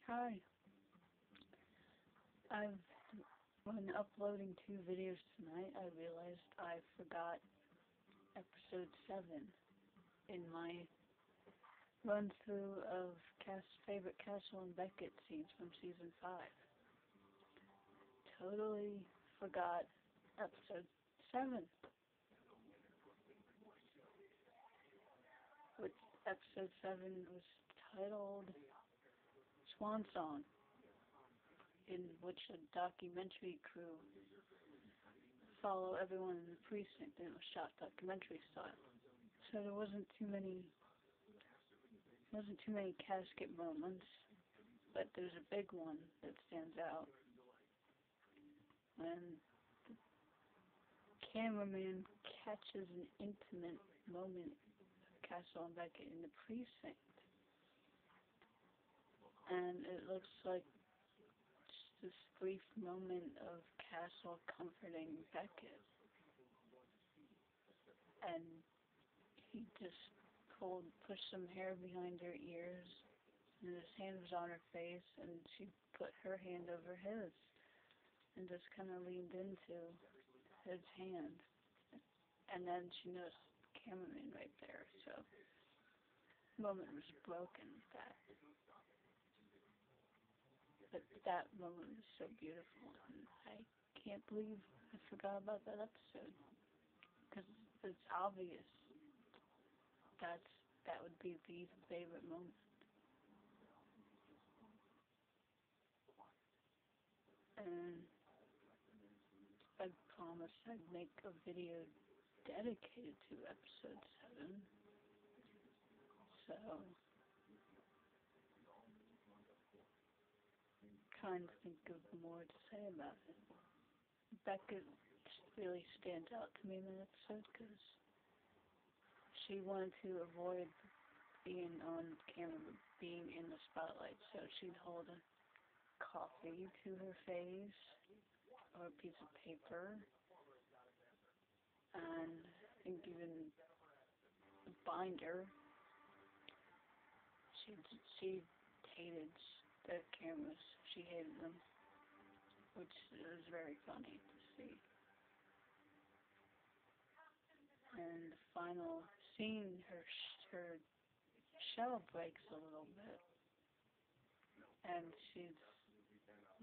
Hi. I've when uploading 2 videos tonight, I realized I forgot episode 7 in my run through of favorite Castle and Beckett scenes from season 5. Totally forgot episode 7. Which episode 7 was titled Swan Song, in which a documentary crew follow everyone in the precinct, and it was shot documentary style. So there wasn't too many Caskett moments, but there's a big one that stands out when the cameraman catches an intimate moment of Castle and Beckett in the precinct, and it looks like just this brief moment of Castle comforting Beckett, and he just pushed some hair behind her ears, and his hand was on her face, and she put her hand over his, and just kind of leaned into his hand, and then she noticed the cameraman right there, so the moment was broken with that. But that moment was so beautiful, and I can't believe I forgot about that episode, because it's obvious that would be the favorite moment. And I promised I'd make a video dedicated to episode 7, so trying to think of more to say about it. Beckett really stands out to me in that episode because she wanted to avoid being on camera, being in the spotlight, so she'd hold a coffee to her face or a piece of paper, and I think even a binder. She hated the cameras. She hated them, which was very funny to see. And the final scene, her shell breaks a little bit, and she's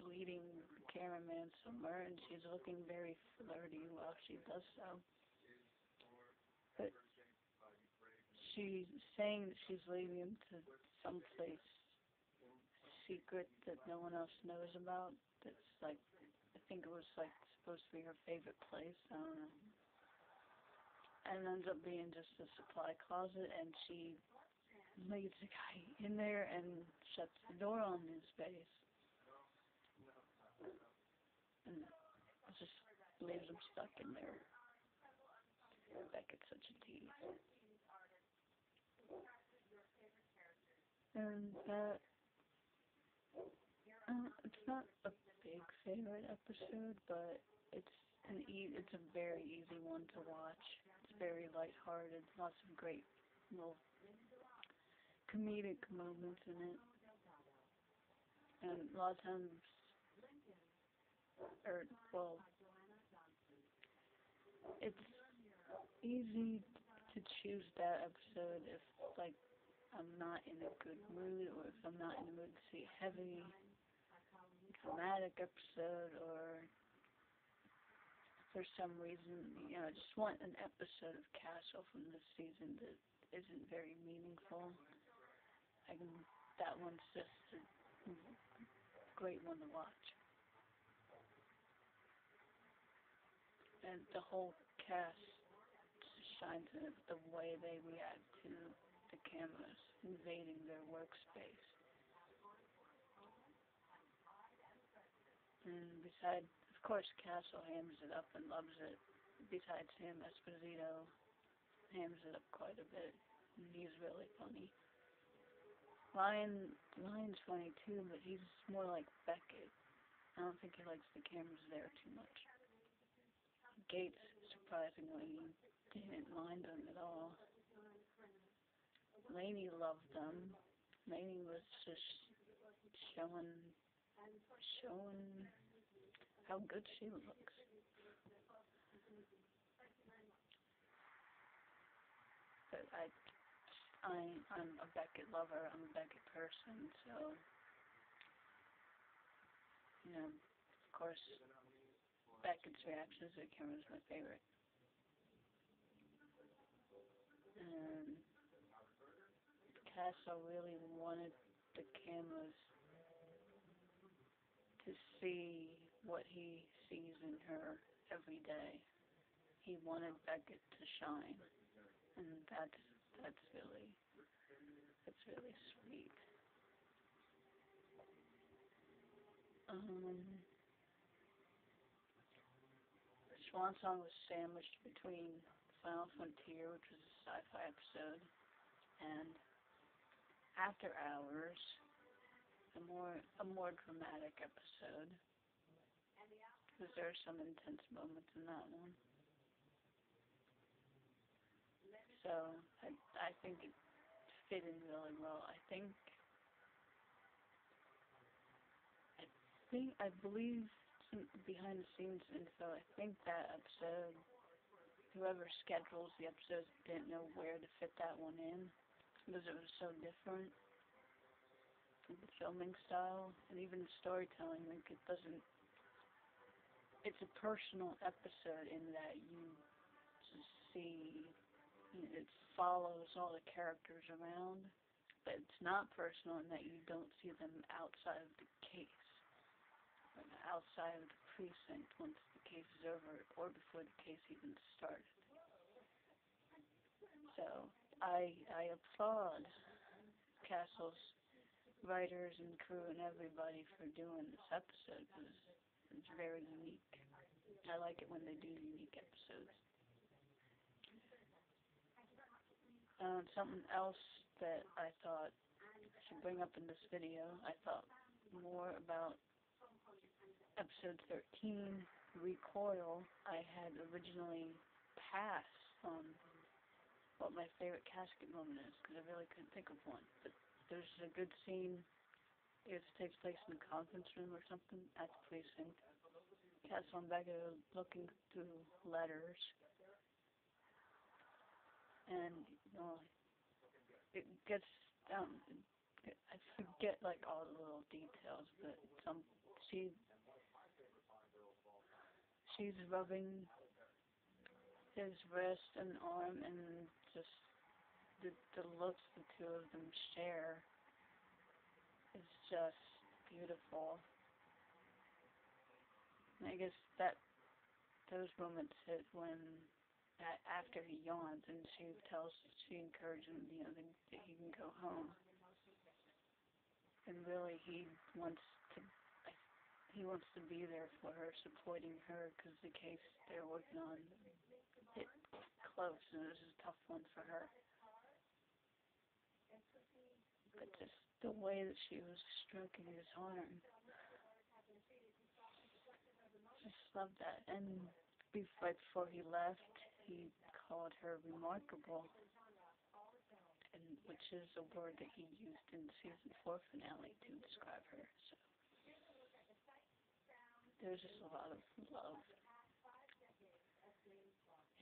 leading the cameraman somewhere, and she's looking very flirty while she does so. But she's saying that she's leading him to someplace secret that no one else knows about. That's like, I think it was like supposed to be her favorite place. I don't know. And it ends up being just a supply closet, and she leads the guy in there and shuts the door on his face. And just leaves him stuck in there. Beckett's such a tease. And that, it's not a big favorite episode, but it's a very easy one to watch. It's very lighthearted, lots of great little comedic moments in it. And a lot of times, it's easy to choose that episode if, like, I'm not in a good mood, or if I'm not in the mood to see a heavy, dramatic episode, or for some reason, I just want an episode of Castle from this season that isn't very meaningful. That one's just a great one to watch. And the whole cast shines in it, the way they react to the cameras invading their workspace. And besides, of course, Castle hams it up and loves it. Besides him, Esposito hams it up quite a bit, and he's really funny. Lion's funny too, but he's more like Beckett. I don't think he likes the cameras there too much. Gates, surprisingly, didn't mind them at all. Lainey loved them. Lainey was just showing showing how good she looks. But I'm a Beckett lover. I'm a Beckett person, so of course, Beckett's reaction to the camera is my favorite. And Castle really wanted the cameras to see what he sees in her every day. He wanted Beckett to shine, and that's really sweet. Swan Song was sandwiched between Final Frontier, which was a sci-fi episode, and After Hours, a more dramatic episode, because there are some intense moments in that one. So I think it fit in really well. I believe some behind the scenes info. I think that episode, whoever schedules the episodes didn't know where to fit that one in because it was so different. The filming style and even the storytelling, like it's a personal episode in that you just see, it follows all the characters around, but it's not personal in that you don't see them outside of the case, or outside of the precinct once the case is over, or before the case even started. So I applaud Castle's writers and crew and everybody for doing this episode because it's very unique. I like it when they do unique episodes. Something else that I thought I should bring up in this video, I thought more about episode 13, Recoil. I had originally passed on what my favorite Caskett moment is because I really couldn't think of one. But there's a good scene. It takes place in a conference room or something at the precinct. Castle and Beckett are looking through letters, and it gets down. I forget like all the little details, but she's rubbing his wrist and arm, and just the looks the two of them share is just beautiful. And I guess those moments hit when after he yawns and she encourages him, that he can go home. And really, he wants to be there for her, supporting her, because the case they're working on hit close, and it was a tough one for her. But just the way that she was stroking his arm, just loved that. And right before he left, he called her remarkable, and which is a word that he used in the season 4 finale to describe her. So there's just a lot of love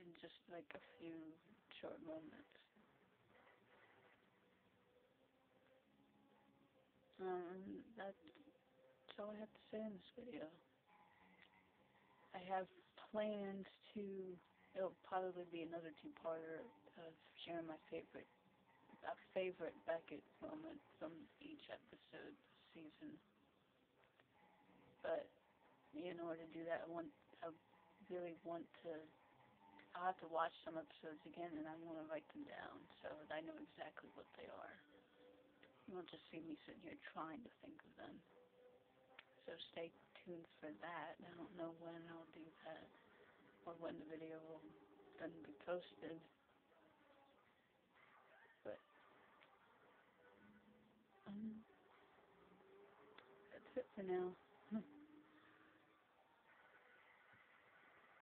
in just like a few short moments. That's all I have to say in this video. I have plans it'll probably be another two-parter of sharing my favorite Beckett moment from each episode this season. But in order to do that, I'll have to watch some episodes again, and I want to write them down so that I know exactly what they are. You won't just see me sitting here trying to think of them. So stay tuned for that. I don't know when I'll do that or when the video will then be posted. But that's it for now.